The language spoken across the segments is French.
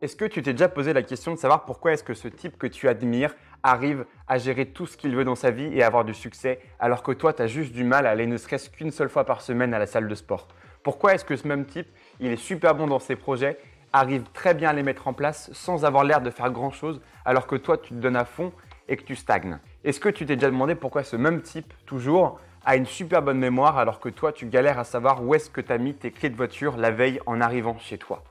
Est-ce que tu t'es déjà posé la question de savoir pourquoi est-ce que ce type que tu admires arrive à gérer tout ce qu'il veut dans sa vie et à avoir du succès alors que toi, tu as juste du mal à aller ne serait-ce qu'une seule fois par semaine à la salle de sport? Pourquoi est-ce que ce même type, il est super bon dans ses projets, arrive très bien à les mettre en place sans avoir l'air de faire grand-chose alors que toi, tu te donnes à fond et que tu stagnes? Est-ce que tu t'es déjà demandé pourquoi ce même type, toujours, a une super bonne mémoire alors que toi, tu galères à savoir où est-ce que tu as mis tes clés de voiture la veille en arrivant chez toi?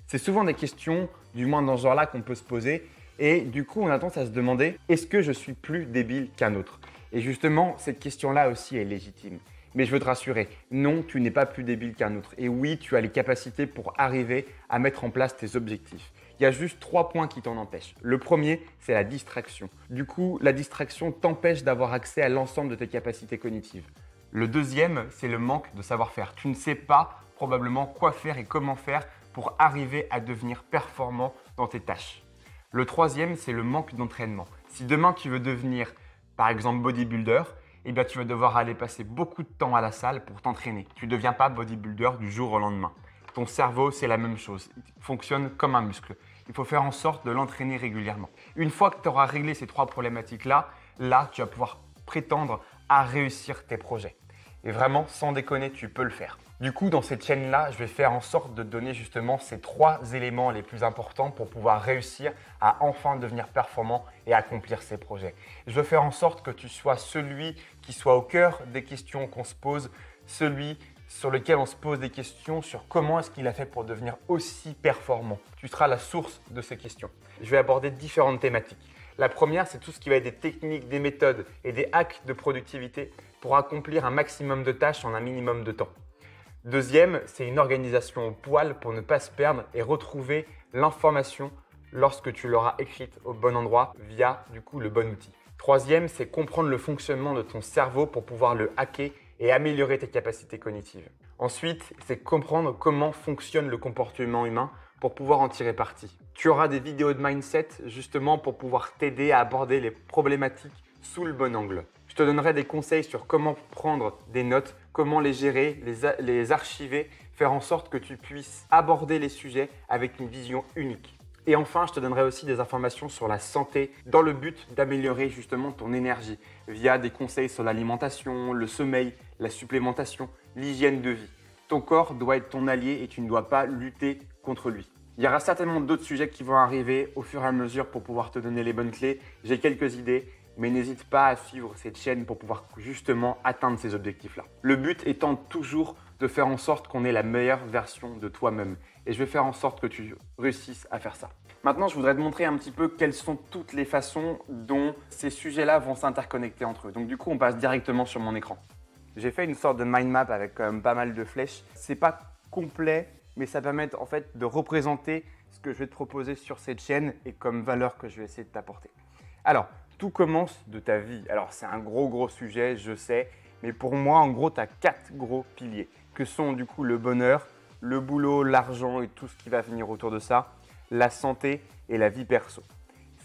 C'est souvent des questions, du moins dans ce genre-là, qu'on peut se poser. Et du coup, on a tendance à se demander, est-ce que je suis plus débile qu'un autre? Et justement, cette question-là aussi est légitime. Mais je veux te rassurer, non, tu n'es pas plus débile qu'un autre. Et oui, tu as les capacités pour arriver à mettre en place tes objectifs. Il y a juste 3 points qui t'en empêchent. Le premier, c'est la distraction. Du coup, la distraction t'empêche d'avoir accès à l'ensemble de tes capacités cognitives. Le deuxième, c'est le manque de savoir-faire. Tu ne sais pas probablement quoi faire et comment faire pour arriver à devenir performant dans tes tâches. Le troisième, c'est le manque d'entraînement. Si demain tu veux devenir, par exemple, bodybuilder, eh bien, tu vas devoir aller passer beaucoup de temps à la salle pour t'entraîner. Tu ne deviens pas bodybuilder du jour au lendemain. Ton cerveau, c'est la même chose. Il fonctionne comme un muscle. Il faut faire en sorte de l'entraîner régulièrement. Une fois que tu auras réglé ces 3 problématiques-là, tu vas pouvoir prétendre à réussir tes projets. Et vraiment, sans déconner, tu peux le faire. Du coup, dans cette chaîne-là, je vais faire en sorte de te donner justement ces 3 éléments les plus importants pour pouvoir réussir à enfin devenir performant et accomplir ses projets. Je veux faire en sorte que tu sois celui qui soit au cœur des questions qu'on se pose, celui sur lequel on se pose des questions sur comment est-ce qu'il a fait pour devenir aussi performant. Tu seras la source de ces questions. Je vais aborder différentes thématiques. La première, c'est tout ce qui va être des techniques, des méthodes et des hacks de productivité pour accomplir un maximum de tâches en un minimum de temps. Deuxième, c'est une organisation au poil pour ne pas se perdre et retrouver l'information lorsque tu l'auras écrite au bon endroit via du coup le bon outil. Troisième, c'est comprendre le fonctionnement de ton cerveau pour pouvoir le hacker et améliorer tes capacités cognitives. Ensuite, c'est comprendre comment fonctionne le comportement humain pour pouvoir en tirer parti. Tu auras des vidéos de mindset justement pour pouvoir t'aider à aborder les problématiques sous le bon angle. Je te donnerai des conseils sur comment prendre des notes, comment les gérer, les archiver, faire en sorte que tu puisses aborder les sujets avec une vision unique. Et enfin, je te donnerai aussi des informations sur la santé dans le but d'améliorer justement ton énergie via des conseils sur l'alimentation, le sommeil, la supplémentation, l'hygiène de vie. Ton corps doit être ton allié et tu ne dois pas lutter contre lui. Il y aura certainement d'autres sujets qui vont arriver au fur et à mesure pour pouvoir te donner les bonnes clés. J'ai quelques idées, mais n'hésite pas à suivre cette chaîne pour pouvoir justement atteindre ces objectifs-là. Le but étant toujours de faire en sorte qu'on ait la meilleure version de toi-même. Et je vais faire en sorte que tu réussisses à faire ça. Maintenant, je voudrais te montrer un petit peu quelles sont toutes les façons dont ces sujets-là vont s'interconnecter entre eux. Donc du coup, on passe directement sur mon écran. J'ai fait une sorte de mind map avec quand même pas mal de flèches. C'est pas complet, mais ça permet en fait de représenter ce que je vais te proposer sur cette chaîne et comme valeur que je vais essayer de t'apporter. Alors, tout commence de ta vie. Alors, c'est un gros sujet, je sais, mais pour moi, en gros, tu as 4 gros piliers que sont du coup le bonheur, le boulot, l'argent et tout ce qui va venir autour de ça, la santé et la vie perso.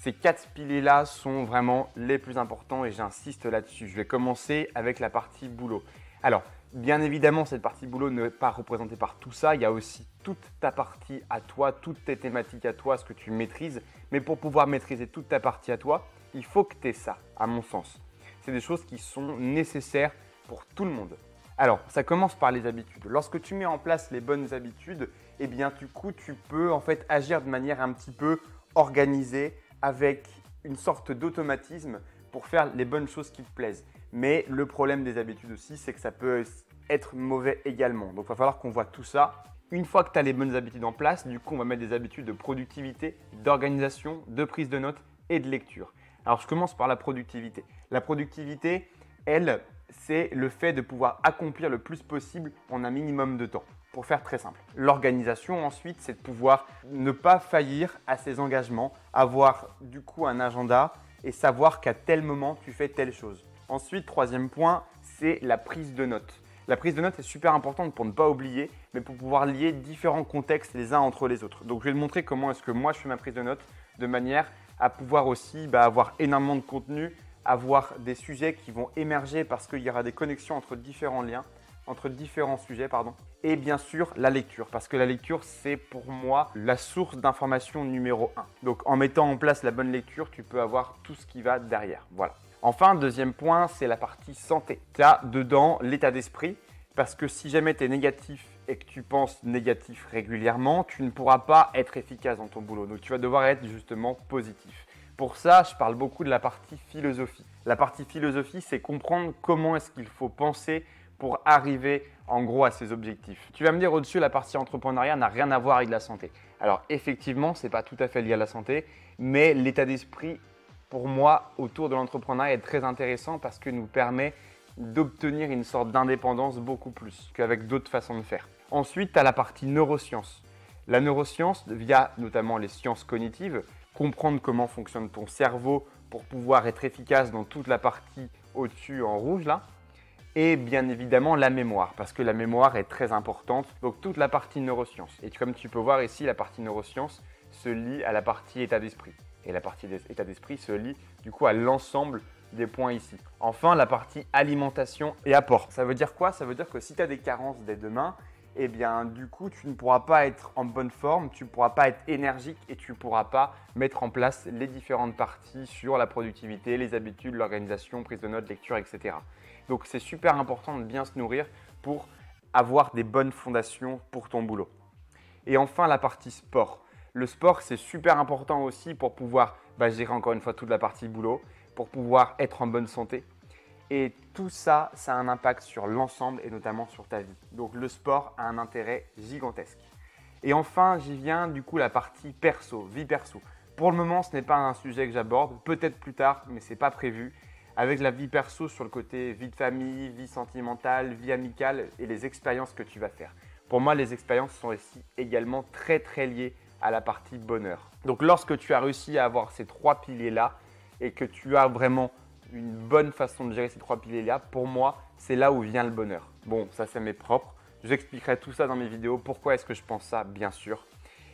Ces 4 piliers-là sont vraiment les plus importants et j'insiste là-dessus. Je vais commencer avec la partie boulot. Alors, bien évidemment, cette partie boulot n'est pas représentée par tout ça. Il y a aussi toute ta partie à toi, toutes tes thématiques à toi, ce que tu maîtrises. Mais pour pouvoir maîtriser toute ta partie à toi, il faut que tu aies ça, à mon sens. C'est des choses qui sont nécessaires pour tout le monde. Alors, ça commence par les habitudes. Lorsque tu mets en place les bonnes habitudes, eh bien, du coup, tu peux en fait agir de manière un petit peu organisée avec une sorte d'automatisme pour faire les bonnes choses qui te plaisent. Mais le problème des habitudes aussi, c'est que ça peut être mauvais également. Donc, il va falloir qu'on voit tout ça. Une fois que tu as les bonnes habitudes en place, du coup, on va mettre des habitudes de productivité, d'organisation, de prise de notes et de lecture. Alors, je commence par la productivité. La productivité, elle, c'est le fait de pouvoir accomplir le plus possible en un minimum de temps. Pour faire très simple. L'organisation ensuite, c'est de pouvoir ne pas faillir à ses engagements, avoir du coup un agenda et savoir qu'à tel moment, tu fais telle chose. Ensuite, troisième point, c'est la prise de notes. La prise de notes est super importante pour ne pas oublier, mais pour pouvoir lier différents contextes les uns entre les autres. Donc, je vais te montrer comment est-ce que moi, je fais ma prise de notes de manière à pouvoir aussi avoir énormément de contenu, avoir des sujets qui vont émerger parce qu'il y aura des connexions entre différents liens entre différents sujets, et bien sûr la lecture, parce que la lecture, c'est pour moi la source d'information numéro 1. Donc en mettant en place la bonne lecture, tu peux avoir tout ce qui va derrière. Voilà. Enfin, deuxième point, c'est la partie santé. Tu as dedans l'état d'esprit, parce que si jamais tu es négatif et que tu penses négatif régulièrement, tu ne pourras pas être efficace dans ton boulot. Donc tu vas devoir être justement positif. Pour ça, je parle beaucoup de la partie philosophie. La partie philosophie, c'est comprendre comment est-ce qu'il faut penser pour arriver en gros à ses objectifs. Tu vas me dire au-dessus, la partie entrepreneuriat n'a rien à voir avec la santé. Alors effectivement, ce n'est pas tout à fait lié à la santé, mais l'état d'esprit, pour moi, autour de l'entrepreneuriat est très intéressant parce que nous permet d'obtenir une sorte d'indépendance beaucoup plus qu'avec d'autres façons de faire. Ensuite, tu as la partie neurosciences. La neuroscience, via notamment les sciences cognitives, comprendre comment fonctionne ton cerveau pour pouvoir être efficace dans toute la partie au-dessus en rouge là. Et bien évidemment la mémoire, parce que la mémoire est très importante. Donc toute la partie neurosciences. Et comme tu peux voir ici, la partie neurosciences se lie à la partie état d'esprit. Et la partie état d'esprit se lie du coup à l'ensemble des points ici. Enfin, la partie alimentation et apport. Ça veut dire quoi? Ça veut dire que si tu as des carences dès demain, eh bien du coup tu ne pourras pas être en bonne forme, tu ne pourras pas être énergique et tu ne pourras pas mettre en place les différentes parties sur la productivité, les habitudes, l'organisation, prise de notes, lecture, etc. Donc c'est super important de bien se nourrir pour avoir des bonnes fondations pour ton boulot. Et enfin la partie sport. Le sport c'est super important aussi pour pouvoir gérer encore une fois toute la partie boulot, pour pouvoir être en bonne santé. Et tout ça, ça a un impact sur l'ensemble et notamment sur ta vie. Donc le sport a un intérêt gigantesque. Et enfin, j'y viens du coup la partie perso, vie perso. Pour le moment, ce n'est pas un sujet que j'aborde, peut-être plus tard, mais ce n'est pas prévu. Avec la vie perso sur le côté vie de famille, vie sentimentale, vie amicale et les expériences que tu vas faire. Pour moi, les expériences sont aussi également très liées à la partie bonheur. Donc lorsque tu as réussi à avoir ces trois piliers-là et que tu as vraiment une bonne façon de gérer ces trois piliers-là, pour moi, c'est là où vient le bonheur. Bon, ça c'est mes propres. J'expliquerai tout ça dans mes vidéos. Pourquoi est-ce que je pense ça, bien sûr.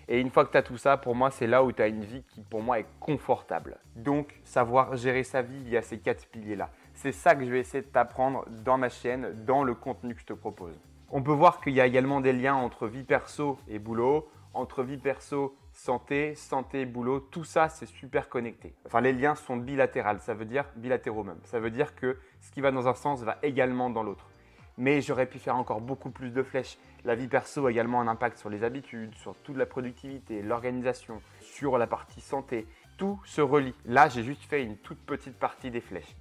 Et une fois que tu as tout ça, pour moi, c'est là où tu as une vie qui, pour moi, est confortable. Donc, savoir gérer sa vie via ces quatre piliers-là. C'est ça que je vais essayer de t'apprendre dans ma chaîne, dans le contenu que je te propose. On peut voir qu'il y a également des liens entre vie perso et boulot, entre vie perso, santé, santé, boulot, tout ça c'est super connecté. Enfin les liens sont bilatéraux, ça veut dire bilatéraux même. Ça veut dire que ce qui va dans un sens va également dans l'autre. Mais j'aurais pu faire encore beaucoup plus de flèches. La vie perso a également un impact sur les habitudes, sur toute la productivité, l'organisation, sur la partie santé. Tout se relie. Là, j'ai juste fait une toute petite partie des flèches.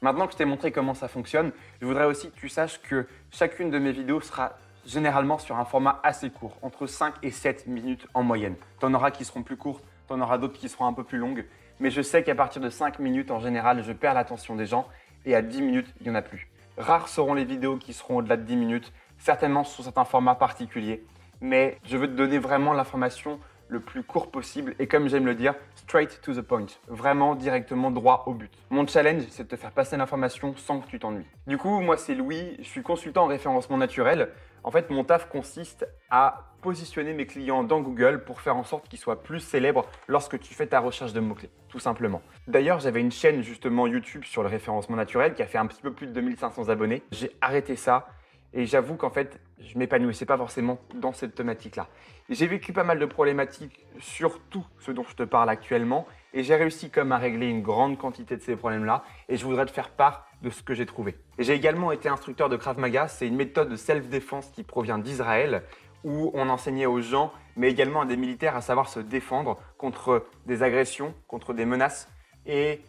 Maintenant que je t'ai montré comment ça fonctionne, je voudrais aussi que tu saches que chacune de mes vidéos sera généralement sur un format assez court, entre 5 et 7 minutes en moyenne. Tu en auras qui seront plus courtes, tu en auras d'autres qui seront un peu plus longues, mais je sais qu'à partir de 5 minutes, en général, je perds l'attention des gens et à 10 minutes, il n'y en a plus. Rares seront les vidéos qui seront au-delà de 10 minutes, certainement sur certains formats particuliers, mais je veux te donner vraiment l'information le plus court possible et comme j'aime le dire, straight to the point, vraiment directement droit au but. Mon challenge, c'est de te faire passer l'information sans que tu t'ennuies. Du coup, moi c'est Louis, je suis consultant en référencement naturel. En fait, mon taf consiste à positionner mes clients dans Google pour faire en sorte qu'ils soient plus célèbres lorsque tu fais ta recherche de mots-clés, tout simplement. D'ailleurs, j'avais une chaîne justement YouTube sur le référencement naturel qui a fait un petit peu plus de 2500 abonnés. J'ai arrêté ça. Et j'avoue qu'en fait, je m'épanouissais pas forcément dans cette thématique-là. J'ai vécu pas mal de problématiques sur tout ce dont je te parle actuellement et j'ai réussi comme à régler une grande quantité de ces problèmes-là et je voudrais te faire part de ce que j'ai trouvé. J'ai également été instructeur de Krav Maga, c'est une méthode de self-défense qui provient d'Israël où on enseignait aux gens, mais également à des militaires à savoir se défendre contre des agressions, contre des menaces et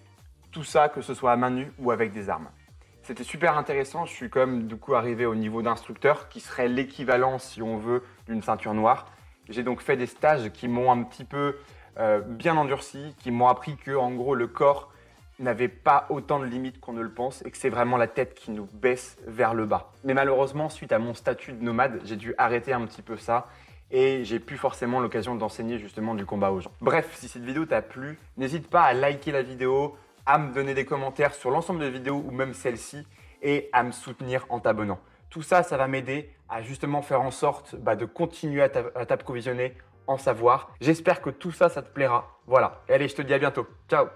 tout ça que ce soit à main nue ou avec des armes. C'était super intéressant, je suis comme du coup arrivé au niveau d'instructeur qui serait l'équivalent si on veut d'une ceinture noire. J'ai donc fait des stages qui m'ont un petit peu bien endurci, qui m'ont appris que en gros le corps n'avait pas autant de limites qu'on ne le pense et que c'est vraiment la tête qui nous baisse vers le bas. Mais malheureusement, suite à mon statut de nomade, j'ai dû arrêter un petit peu ça et j'ai plus forcément l'occasion d'enseigner justement du combat aux gens. Bref, si cette vidéo t'a plu, n'hésite pas à liker la vidéo, à me donner des commentaires sur l'ensemble des vidéos ou même celle-ci et à me soutenir en t'abonnant. Tout ça, ça va m'aider à justement faire en sorte de continuer à t'approvisionner en savoir. J'espère que tout ça, ça te plaira. Voilà. Et allez, je te dis à bientôt. Ciao!